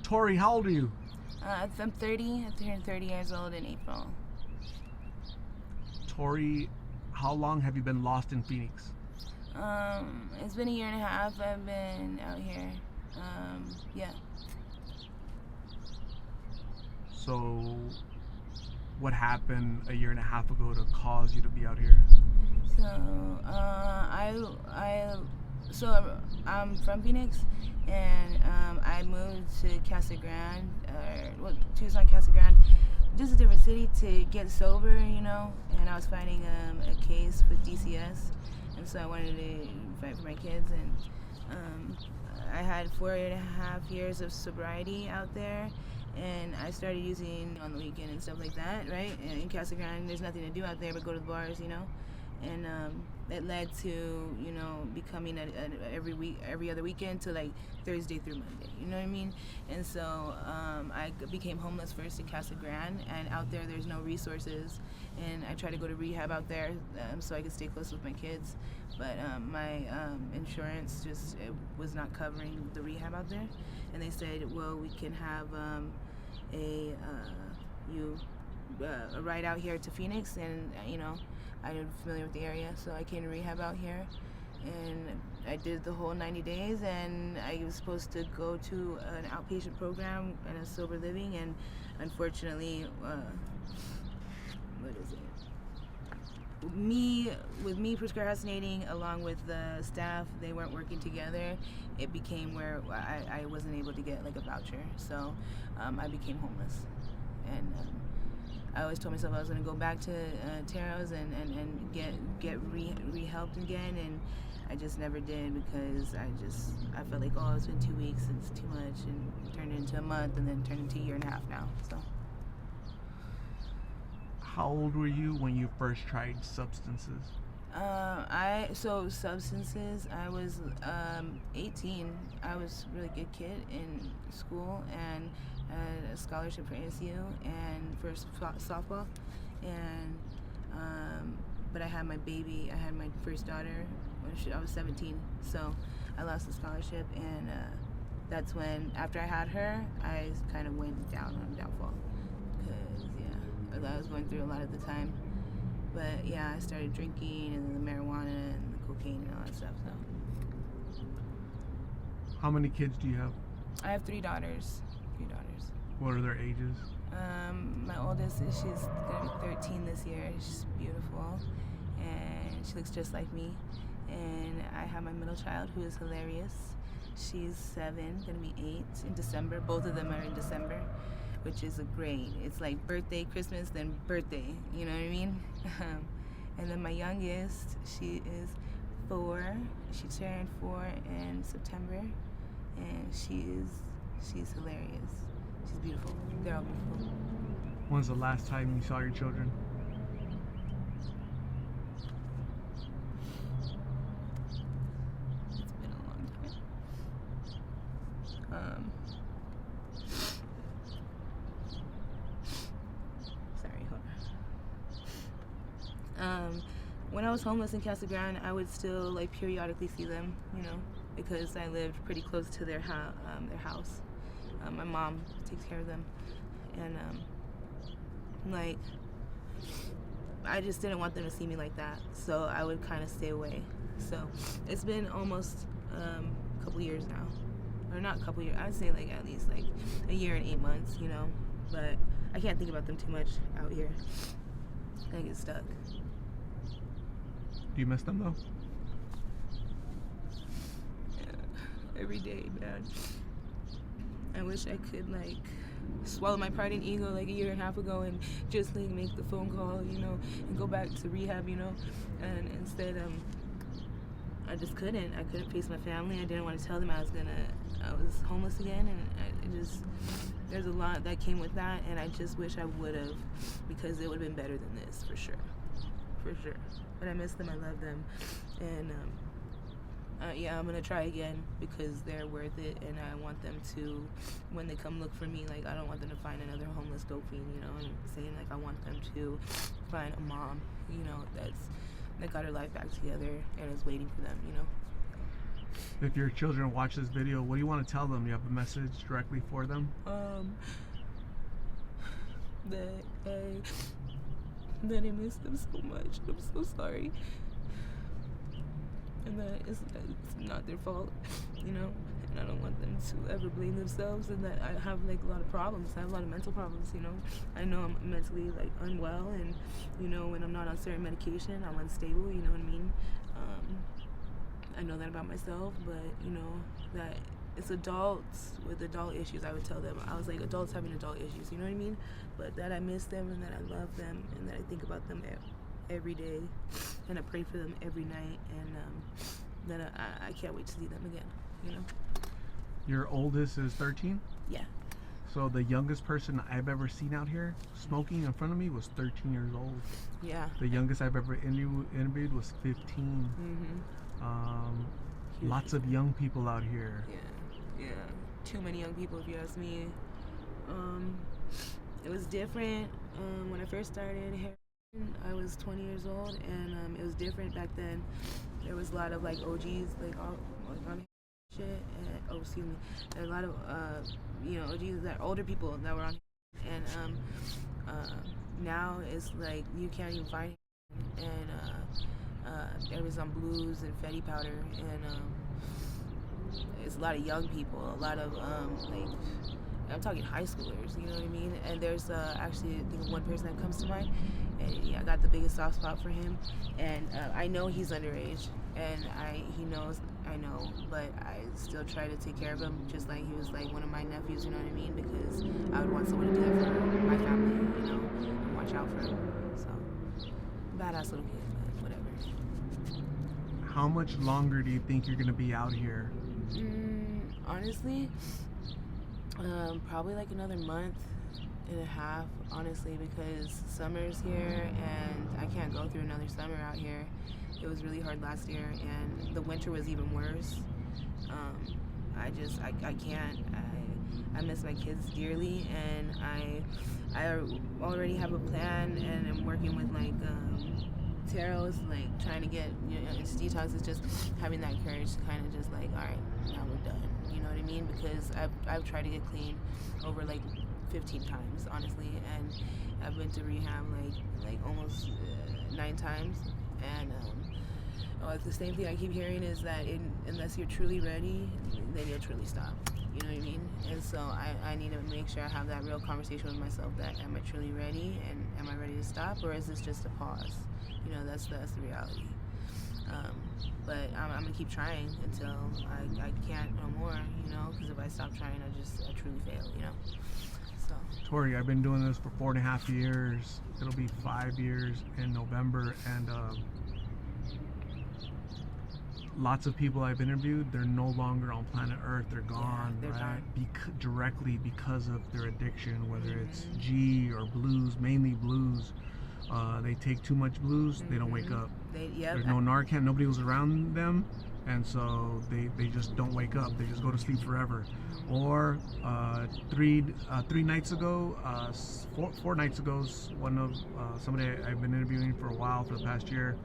Tori, how old are you? I'm 30. I turned 30 years old in April. Tori, how long have you been lost in Phoenix? It's been a year and a half I've been out here. Yeah. So, what happened a year and a half ago to cause you to be out here? So, I'm from Phoenix, and I moved to Tucson, Casa Grande, just a different city to get sober, and I was fighting a case with DCS, and so I wanted to fight for my kids, and I had 4.5 years of sobriety out there, and I started using on the weekend and stuff like that, right? And in Casa Grande, there's nothing to do out there but go to the bars, and it led to becoming every other weekend to like Thursday through Monday, you know what I mean? And so I became homeless first in Casa Grande, and out there's no resources, and I tried to go to rehab out there so I could stay close with my kids, but my insurance it was not covering the rehab out there, and they said, well, we can have a ride out here to Phoenix, and I'm familiar with the area, so I came to rehab out here, and I did the whole 90 days, and I was supposed to go to an outpatient program and a sober living, and unfortunately, with me procrastinating along with the staff, they weren't working together. It became where I wasn't able to get like a voucher, so I became homeless, and I always told myself I was going to go back to Taro's and get re-helped again, and I just never did, because I felt like, it's been 2 weeks, it's too much, and it turned into a month, and then turned into a year and a half now. So. How old were you when you first tried substances? Substances, I was 18. I was a really good kid in school, and had a scholarship for ASU and for softball, and but I had my baby. I had my first daughter when I was 17, so I lost the scholarship, and that's when, after I had her, I kind of went down on downfall, because I was going through a lot at the time. But yeah, I started drinking, and the marijuana and the cocaine and all that stuff. So. How many kids do you have? I have 3 daughters. What are their ages? My oldest she's gonna be 13 this year. She's beautiful, and she looks just like me. And I have my middle child, who is hilarious. She's 7, gonna be 8 in December. Both of them are in December, which is great. It's like birthday, Christmas, then birthday. You know what I mean? And then my youngest, she is 4. She turned 4 in September, and she's hilarious. She's beautiful. They're all beautiful. When's the last time you saw your children? It's been a long time. Sorry, hold on. When I was homeless in Casa Grande, I would still like periodically see them, because I lived pretty close to their house. My mom takes care of them, and I just didn't want them to see me like that, so I would kind of stay away. So it's been almost a couple years now, or not a couple years. I'd say like at least like a year and 8 months, But I can't think about them too much out here. I get stuck. Do you miss them though? Yeah, every day, man. I wish I could swallow my pride and ego like a year and a half ago and just make the phone call, and go back to rehab, and instead I just couldn't. I couldn't face my family. I didn't want to tell them I was homeless again, and there's a lot that came with that, and I just wish I would have, because it would have been better than this, for sure. But I miss them. I love them, and I'm gonna try again, because they're worth it, and I want them to, when they come look for me, I don't want them to find another homeless dope fiend, I'm saying, I want them to find a mom, that got her life back together and is waiting for them, If your children watch this video, what do you want to tell them? You have a message directly for them? That I miss them so much. I'm so sorry. And that it's not their fault, you know. And I don't want them to ever blame themselves. And that I have like a lot of problems. I have a lot of mental problems, you know. I know I'm mentally like unwell, and you know, when I'm not on certain medication, I'm unstable. You know what I mean? I know that about myself, but you know that it's adults with adult issues. I would tell them. I was like, adults having adult issues. You know what I mean? But that I miss them, and that I love them, and that I think about them every day, and I pray for them every night, and then I can't wait to see them again, you know. Your oldest is 13? Yeah. So the youngest person I've ever seen out here smoking in front of me was 13 years old. Yeah. The youngest I've ever interviewed was 15. Lots of young people out here. Yeah. Too many young people, if you ask me. It was different when I first started here. I was 20 years old, and it was different back then. There was a lot of like OGs, like all like on shit, and and a lot of you know, OGs, that older people that were on, and now it's like you can't even find him, and there was on blues and Fetty powder, and it's a lot of young people, a lot of like. I'm talking high schoolers, you know what I mean? And there's actually, I think, one person that comes to mind, and yeah, I got the biggest soft spot for him. And I know he's underage, and he knows I know, but I still try to take care of him, just like he was like one of my nephews, you know what I mean? Because I would want someone to do that for my family, you know, and watch out for him. So, badass little kid, but whatever. How much longer do you think you're gonna be out here? Honestly, probably like another month and a half, honestly, because summer's here and I can't go through another summer out here. It was really hard last year, and the winter was even worse. I can't. I miss my kids dearly, and I already have a plan, and I'm working with like Taro's, like trying to get, you know, it's detox. It's just having that courage to kind of just like, all right, now we're done. You know what I mean? Because I've tried to get clean over like 15 times, honestly, and I've been to rehab like almost 9 times, and the same thing I keep hearing is that unless you're truly ready, then you'll truly stop. You know what I mean? And so I need to make sure I have that real conversation with myself, that am I truly ready, and am I ready to stop, or is this just a pause? You know, that's the reality. But I'm gonna keep trying until I can't no more, you know, because if I stop trying, I truly fail, you know. So. Tori, I've been doing this for 4.5 years. It'll be 5 years in November, and lots of people I've interviewed, they're no longer on planet Earth. They're gone, they're right? gone. Directly because of their addiction, whether it's G or blues, mainly blues. They take too much blues, they don't wake up. There's no Narcan, nobody was around them, and so they just don't wake up. They just go to sleep forever. Or 3 nights ago, 4 nights ago, one of somebody I've been interviewing for a while, for the past year,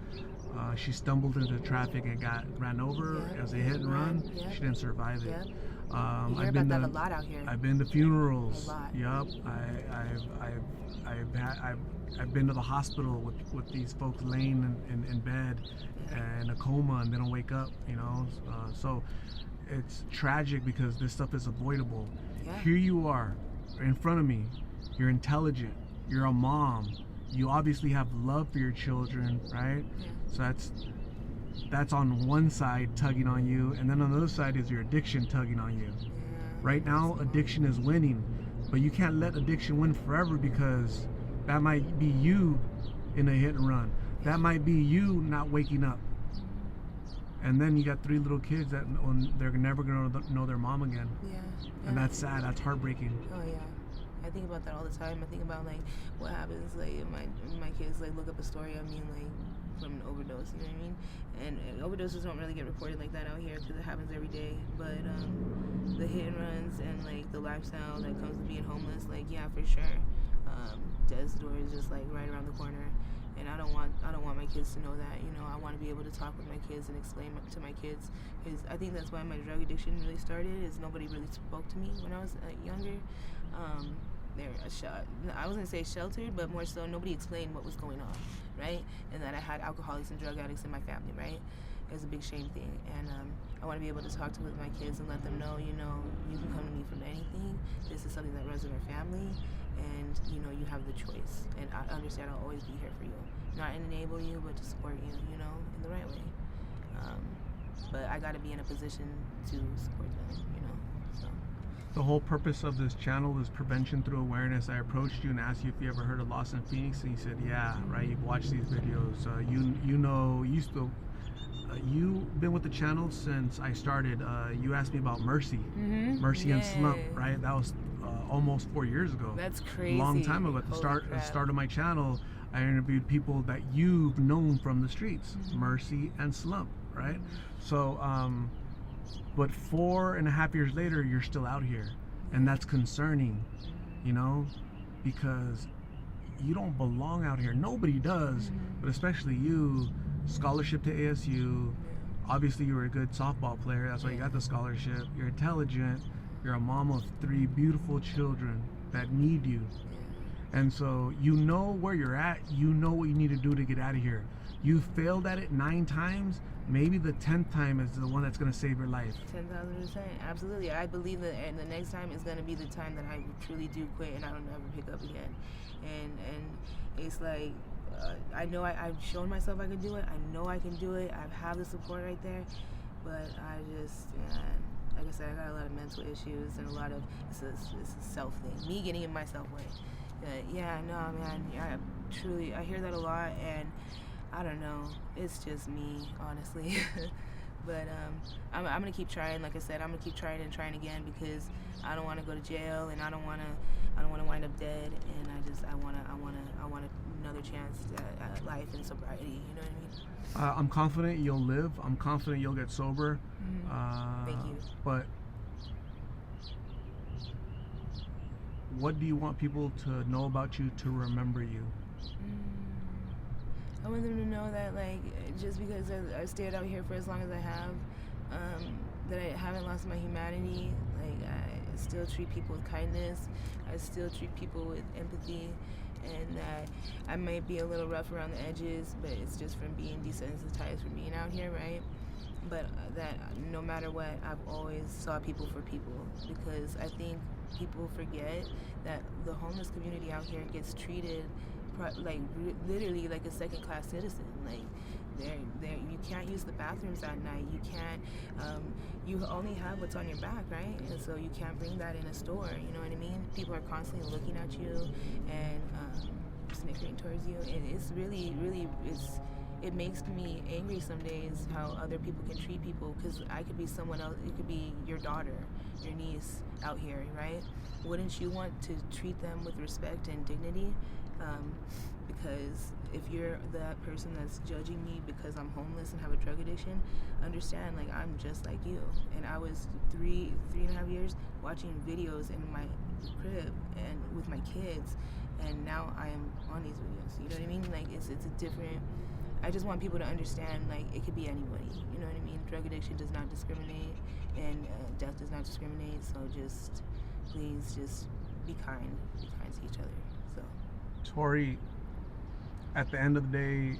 she stumbled into traffic and got ran over as a hit and run. She didn't survive it. I've been that a lot out here. I've been to funerals. A lot. Yup. I've been to the hospital with these folks laying in bed and a coma, and they don't wake up. You know, so it's tragic because this stuff is avoidable. Yeah. Here you are, in front of me. You're intelligent. You're a mom. You obviously have love for your children, right? Yeah. So that's on one side tugging on you, and then on the other side is your addiction tugging on you. Yeah. Right now, addiction is winning, but you can't let addiction win forever, because that might be you in a hit and run. That might be you not waking up. And then you got 3 little kids that they're never gonna know their mom again. Yeah. And that's sad. That's heartbreaking. Oh yeah. I think about that all the time. I think about like what happens like if my kids like look up a story of me like from an overdose. You know what I mean? And overdoses don't really get reported like that out here because it happens every day. But the hit and runs and like the lifestyle that comes with being homeless, like yeah, for sure. Death's door is just like right around the corner, and I don't want my kids to know that. You know, I want to be able to talk with my kids and explain to my kids, because I think that's why my drug addiction really started. Is nobody really spoke to me when I was younger. I was gonna say sheltered, but more so nobody explained what was going on, right? And that I had alcoholics and drug addicts in my family, right? It was a big shame thing, and I want to be able to talk with my kids and let them know, you know, you can come to me from anything. This is something that runs in our family, and you know, you have the choice. And I understand I'll always be here for you, not enable you, but to support you, you know, in the right way. But I got to be in a position to support them, you know. So. The whole purpose of this channel is prevention through awareness. I approached you and asked you if you ever heard of Lost in Phoenix, and you said, yeah, right, you've watched these videos. You've been with the channel since I started. You asked me about Mercy, Mercy and Slump, right? That was almost 4 years ago. That's crazy. Long time ago. At the start of my channel, I interviewed people that you've known from the streets, Mercy and Slump, right? So, but 4.5 years later, you're still out here, and that's concerning, you know, because you don't belong out here. Nobody does, but especially you. Scholarship to ASU. Obviously, you were a good softball player. That's why you got the scholarship. You're intelligent. You're a mom of 3 beautiful children that need you. And so you know where you're at. You know what you need to do to get out of here. You failed at it 9 times. Maybe the 10th time is the one that's going to save your life. 10,000%. Absolutely. I believe that the next time is going to be the time that I truly do quit and I don't ever pick up again. And it's like, I know I've shown myself I can do it. I know I can do it. I have the support right there. But I just, like I said, I got a lot of mental issues and a lot of, it's a self thing. Me getting in myself way. No, man, I hear that a lot, and I don't know. It's just me, honestly. But I'm gonna keep trying. Like I said, I'm gonna keep trying and trying again, because I don't want to go to jail, and I don't want to wind up dead. And I want another chance at life and sobriety. You know what I mean? I'm confident you'll live. I'm confident you'll get sober. Thank you. But what do you want people to know about you to remember you? I want them to know that, like, just because I stayed out here for as long as I have, that I haven't lost my humanity. Like, I still treat people with kindness. I still treat people with empathy, and that I might be a little rough around the edges, but it's just from being desensitized from being out here, right? But that no matter what, I've always saw people for people, because I think people forget that the homeless community out here gets treated like literally like a second-class citizen. Like you can't use the bathrooms at night. You can't. You only have what's on your back, right? And so you can't bring that in a store. You know what I mean? People are constantly looking at you and snickering towards you. And it's really, really, it makes me angry some days how other people can treat people, because I could be someone else. It could be your daughter, your niece out here, right? Wouldn't you want to treat them with respect and dignity? Because if you're that person that's judging me because I'm homeless and have a drug addiction, understand, like, I'm just like you. And I was 3.5 years watching videos in my crib and with my kids, and now I am on these videos. You know what I mean? Like, it's a different. I just want people to understand, like, it could be anybody. You know what I mean? Drug addiction does not discriminate, and death does not discriminate. So just please, just be kind to each other. So. Tori, at the end of the day,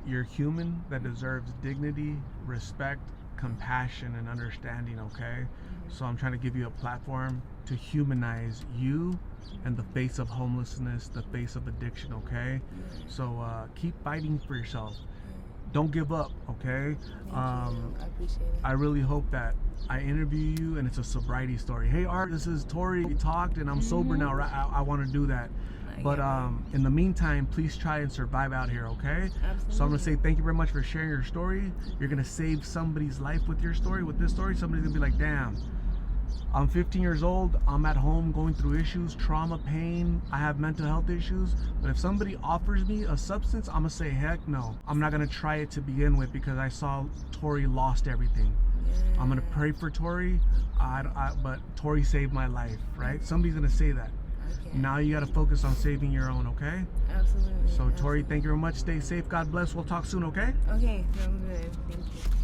you're human that deserves dignity, respect, compassion, and understanding, okay? So I'm trying to give you a platform to humanize you and the face of homelessness, the face of addiction, okay? So keep fighting for yourself. Don't give up, okay? Thank you. I appreciate it. I really hope that I interview you and it's a sobriety story. Hey, Art, this is Tori. We talked and I'm sober now. I want to do that. But in the meantime, please try and survive out here, okay? Absolutely. So I'm going to say thank you very much for sharing your story. You're going to save somebody's life with your story. With this story, somebody's going to be like, damn, I'm 15 years old. I'm at home going through issues, trauma, pain. I have mental health issues. But if somebody offers me a substance, I'm going to say, heck no. I'm not going to try it to begin with, because I saw Tori lost everything. I'm going to pray for Tori, but Tori saved my life, right? Somebody's going to say that. Now you got to focus on saving your own, okay? Absolutely. So, Tori, thank you very much. Stay safe. God bless. We'll talk soon, okay? Okay, sounds good. Thank you.